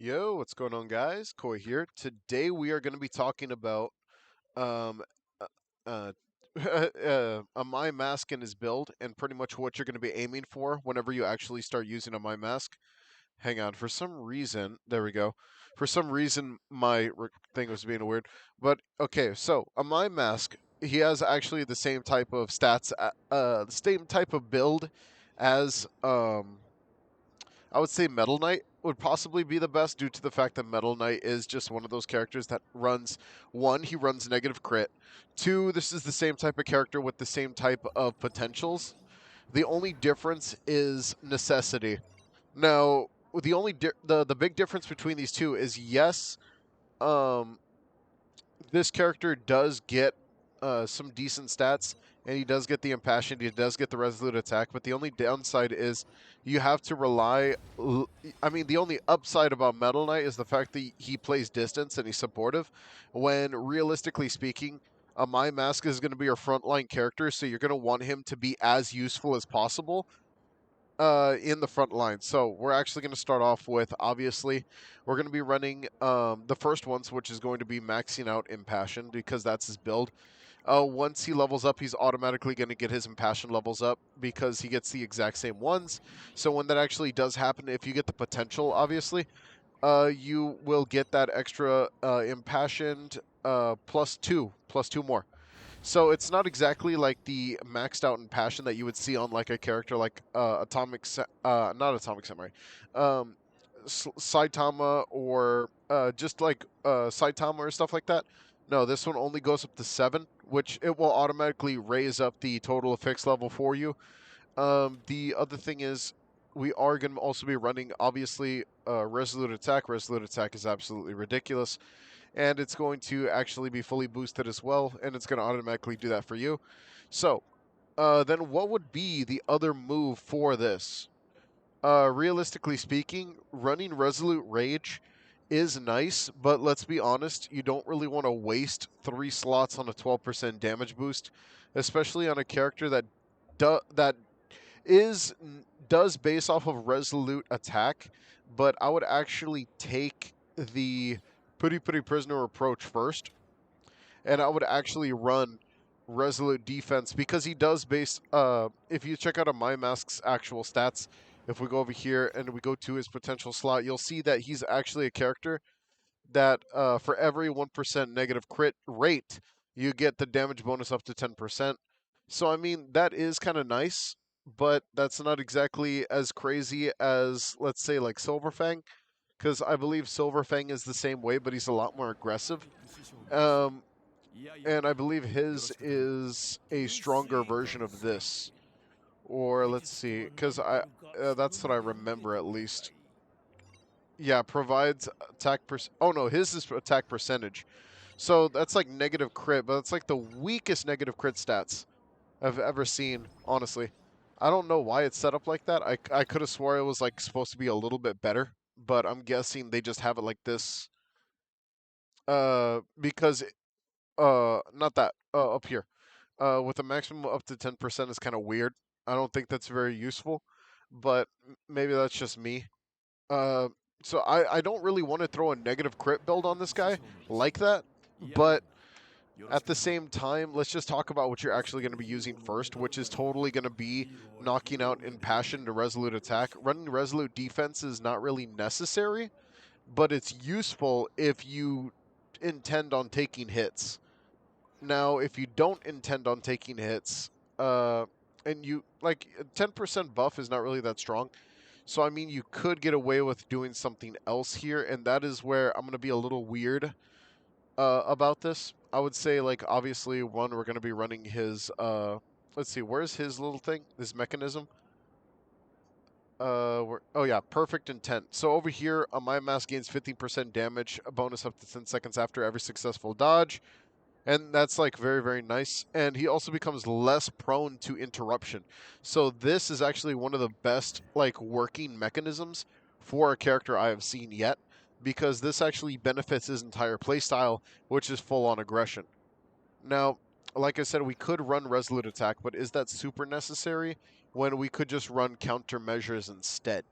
Yo, what's going on, guys? Koi here. Today we are going to be talking about um, uh, uh, Amai mask and his build, and pretty much what you're going to be aiming for whenever you actually start using Amai mask. Hang on, for some reason, there we go. For some reason, my thing was being weird. But okay, so Amai mask, he has actually the same type of stats, the same type of build as I would say Metal Knight would possibly be the best due to the fact that Metal Knight is just one of those characters that runs one, he runs negative crit. Two, this is the same type of character with the same type of potentials. The only difference is necessity. Now, the big difference between these two is yes, um, this character does get some decent stats, and he does get the impassioned, he does get the resolute attack, but the only downside is you have to rely. I mean, the only upside about Metal Knight is the fact that he plays distance and he's supportive, when realistically speaking, My Mask is going to be your frontline character, so you're going to want him to be as useful as possible in the front line. So we're actually going to start off with, obviously, we're going to be running the first ones, which is going to be maxing out Impassion because that's his build. Once he levels up, he's automatically going to get his Impassion levels up because he gets the exact same ones. So when that actually does happen, if you get the potential, obviously, you will get that extra Impassioned plus two more. So it's not exactly like the maxed out in passion that you would see on like a character like not Atomic Samurai, um, Saitama or just like Saitama or stuff like that. No, this one only goes up to 7, which it will automatically raise up the total effects level for you. The other thing is, we are going to also be running, obviously, Resolute Attack. Resolute Attack is absolutely ridiculous, and it's going to actually be fully boosted as well, and it's going to automatically do that for you. So, then what would be the other move for this? Realistically speaking, running Resolute Rage is nice, but let's be honest, you don't really want to waste 3 slots on a 12% damage boost, especially on a character that that is does base off of Resolute Attack, but I would actually take the Putty Prisoner approach first, and I would actually run Resolute Defense because he does base. If you check out a My Mask's actual stats, if we go over here and we go to his potential slot, you'll see that he's actually a character that for every 1% negative crit rate, you get the damage bonus up to 10%. So, I mean, that is kind of nice, but that's not exactly as crazy as, let's say, like Silverfang, because I believe Silverfang is the same way, but he's a lot more aggressive. Um, and I believe his is a stronger version of this. Or let's see, because that's what I remember at least. Yeah, provides attack Oh no, his is attack percentage. So that's like negative crit, but it's like the weakest negative crit stats I've ever seen, honestly. I don't know why it's set up like that. I could have swore it was like supposed to be a little bit better, but I'm guessing they just have it like this because not that up here. With a maximum up to 10% is kind of weird. I don't think that's very useful, but maybe that's just me. Uh, so I don't really want to throw a negative crit build on this guy like that, but at the same time, let's just talk about what you're actually going to be using first, which is totally going to be knocking out Impassion to Resolute Attack. Running Resolute Defense is not really necessary, but it's useful if you intend on taking hits. Now, if you don't intend on taking hits, and you like 10% buff is not really that strong. So I mean, you could get away with doing something else here, and that is where I'm going to be a little weird about this. I would say, like, obviously, one, we're going to be running his. Let's see, where's his little thing? His mechanism. Oh yeah, perfect intent. So over here, my mask gains 15% damage, a bonus up to 10 seconds after every successful dodge. And that's like very, very nice. And he also becomes less prone to interruption. So this is actually one of the best like working mechanisms for a character I have seen yet, because this actually benefits his entire playstyle, which is full on aggression. Now, like I said, we could run Resolute Attack, but is that super necessary when we could just run countermeasures instead?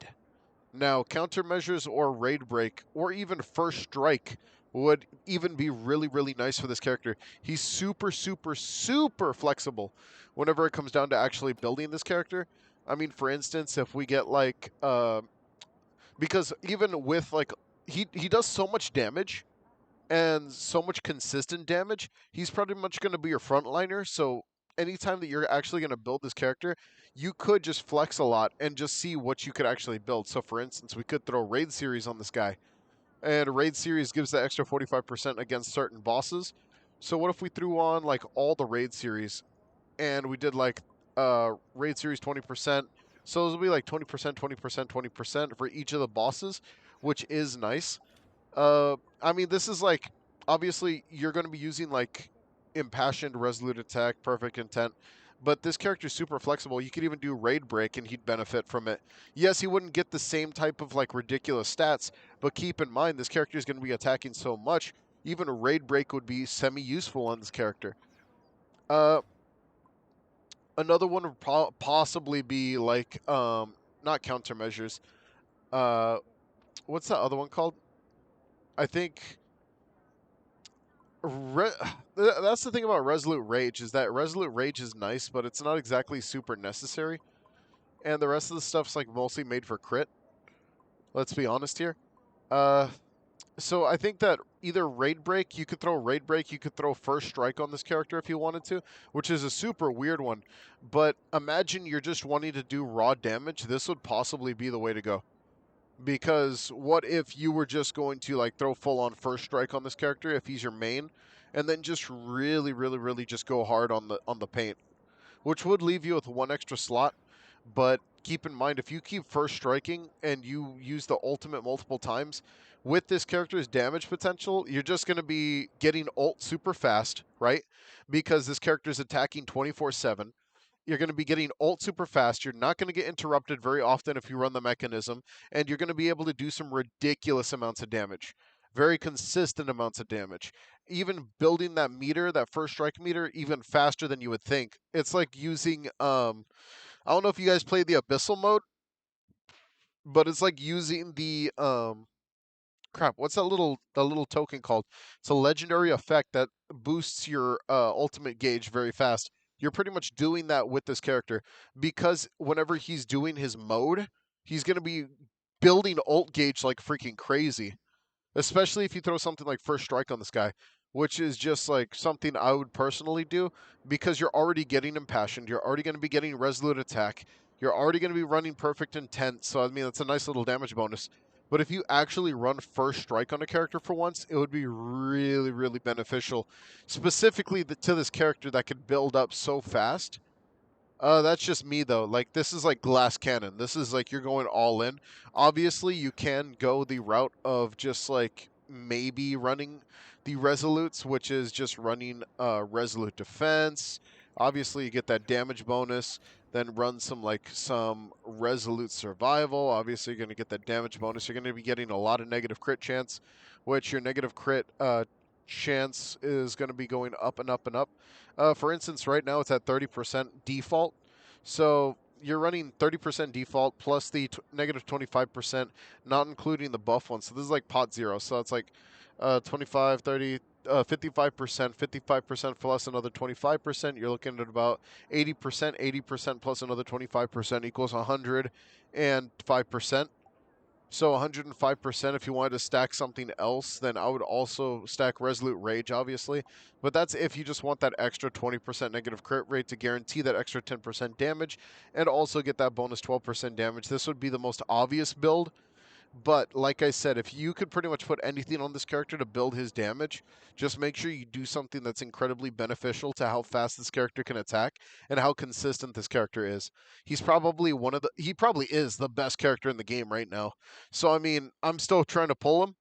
Now, countermeasures or raid break or even first strike would even be really, really nice for this character. He's super, super, super flexible whenever it comes down to actually building this character. I mean, for instance, if we get like, because even with like, he does so much damage and so much consistent damage, he's pretty much going to be your frontliner. So anytime that you're actually going to build this character, you could just flex a lot and just see what you could actually build. So for instance, we could throw Raid Series on this guy, and Raid Series gives the extra 45% against certain bosses. So what if we threw on like all the Raid Series and we did like Raid Series 20%? So this will be like 20%, 20%, 20% for each of the bosses, which is nice. I mean, this is like obviously you're going to be using like impassioned, resolute attack, perfect intent, but this character's super flexible. You could even do raid break, and he'd benefit from it. Yes, he wouldn't get the same type of like ridiculous stats, but keep in mind this character is going to be attacking so much. Even a raid break would be semi-useful on this character. Uh, Another one would possibly be like not countermeasures. Uh, what's that other one called? I think Re- that's the thing about Resolute Rage is that Resolute Rage is nice, but it's not exactly super necessary. And the rest of the stuff's like mostly made for crit. Let's be honest here. Uh, so I think that either Raid Break, you could throw Raid Break, you could throw First Strike on this character if you wanted to, which is a super weird one. But imagine you're just wanting to do raw damage. This would possibly be the way to go. Because what if you were just going to like throw full on first strike on this character if he's your main, and then just really, really, really just go hard on the paint, which would leave you with one extra slot. But keep in mind, if you keep first striking and you use the ultimate multiple times, with this character's damage potential, you're just going to be getting ult super fast, right? Because this character is attacking 24/7. You're going to be getting ult super fast. You're not going to get interrupted very often if you run the mechanism, and you're going to be able to do some ridiculous amounts of damage, very consistent amounts of damage. Even building that meter, that first strike meter, even faster than you would think. It's like using I don't know if you guys play the abyssal mode, but it's like using the crap, what's that little token called? It's a legendary effect that boosts your ultimate gauge very fast. You're pretty much doing that with this character because whenever he's doing his mode, he's going to be building ult gauge like freaking crazy, especially if you throw something like first strike on this guy, which is just like something I would personally do because you're already getting impassioned, you're already going to be getting resolute attack, you're already going to be running perfect intent. So I mean, that's a nice little damage bonus. But if you actually run first strike on a character for once, it would be really, really beneficial, specifically to this character that could build up so fast. That's just me though. Like this is like glass cannon. This is like you're going all in. Obviously, you can go the route of just like maybe running the resolutes, which is just running resolute defense. Obviously, you get that damage bonus. Then run some resolute survival. Obviously, you're going to get that damage bonus. You're going to be getting a lot of negative crit chance, which your negative crit chance is going to be going up and up and up. For instance, right now it's at 30% default. So you're running 30% default plus the negative 25%, not including the buff one. So this is like pot zero. So it's like 25, 30, 55%, 55% plus another 25%. You're looking at about 80%, 80% plus another 25% equals 105%. So 105%, if you wanted to stack something else, then I would also stack Resolute Rage, obviously. But that's if you just want that extra 20% negative crit rate to guarantee that extra 10% damage and also get that bonus 12% damage. This would be the most obvious build. But like I said, if you could pretty much put anything on this character to build his damage, just make sure you do something that's incredibly beneficial to how fast this character can attack and how consistent this character is. He probably is the best character in the game right now. So I mean, I'm still trying to pull him,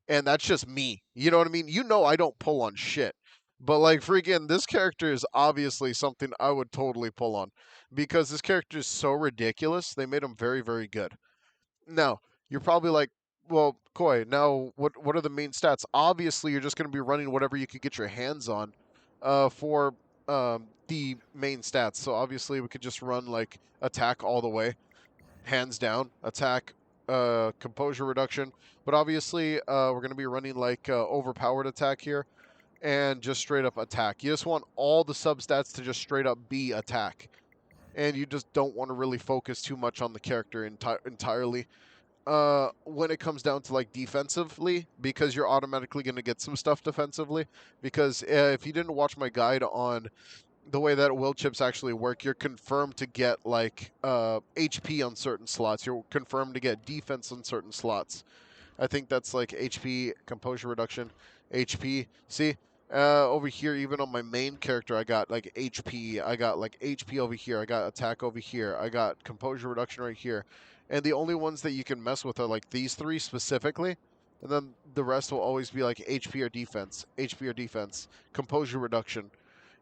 and that's just me. You know what I mean? You know I don't pull on shit. But like freaking this character is obviously something I would totally pull on because this character is so ridiculous. They made him very, very good. Now, you're probably like, well, Koi, now what are the main stats? Obviously, you're just going to be running whatever you could get your hands on for the main stats. So obviously, we could just run like attack all the way, hands down, attack, composure reduction, but obviously we're going to be running like overpowered attack here and just straight up attack. You just want all the substats to just straight up be attack, and you just don't want to really focus too much on the character entirely. When it comes down to like defensively, because you're automatically going to get some stuff defensively. Because if you didn't watch my guide on the way that will chips actually work, you're confirmed to get like HP on certain slots. You're confirmed to get defense on certain slots. I think that's like HP, composure reduction, HP. See, over here, even on my main character, I got like HP. I got like HP over here. I got attack over here. I got composure reduction right here. And the only ones that you can mess with are like these three specifically. And then the rest will always be like HP or defense, HP or defense, composure reduction.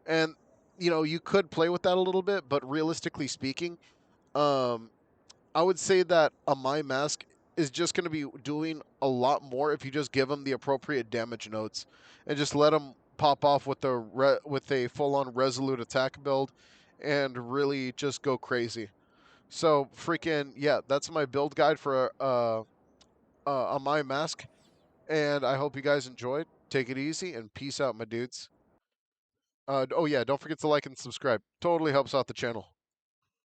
And, you know, you could play with that a little bit, but realistically speaking, um, I would say that a My Mask is just going to be doing a lot more if you just give him the appropriate damage nodes and just let him pop off with with a full-on resolute attack build and really just go crazy. So freaking yeah, that's my build guide for a My Mask, and I hope you guys enjoyed. Take it easy and peace out, my dudes. Oh yeah, don't forget to like and subscribe. Totally helps out the channel.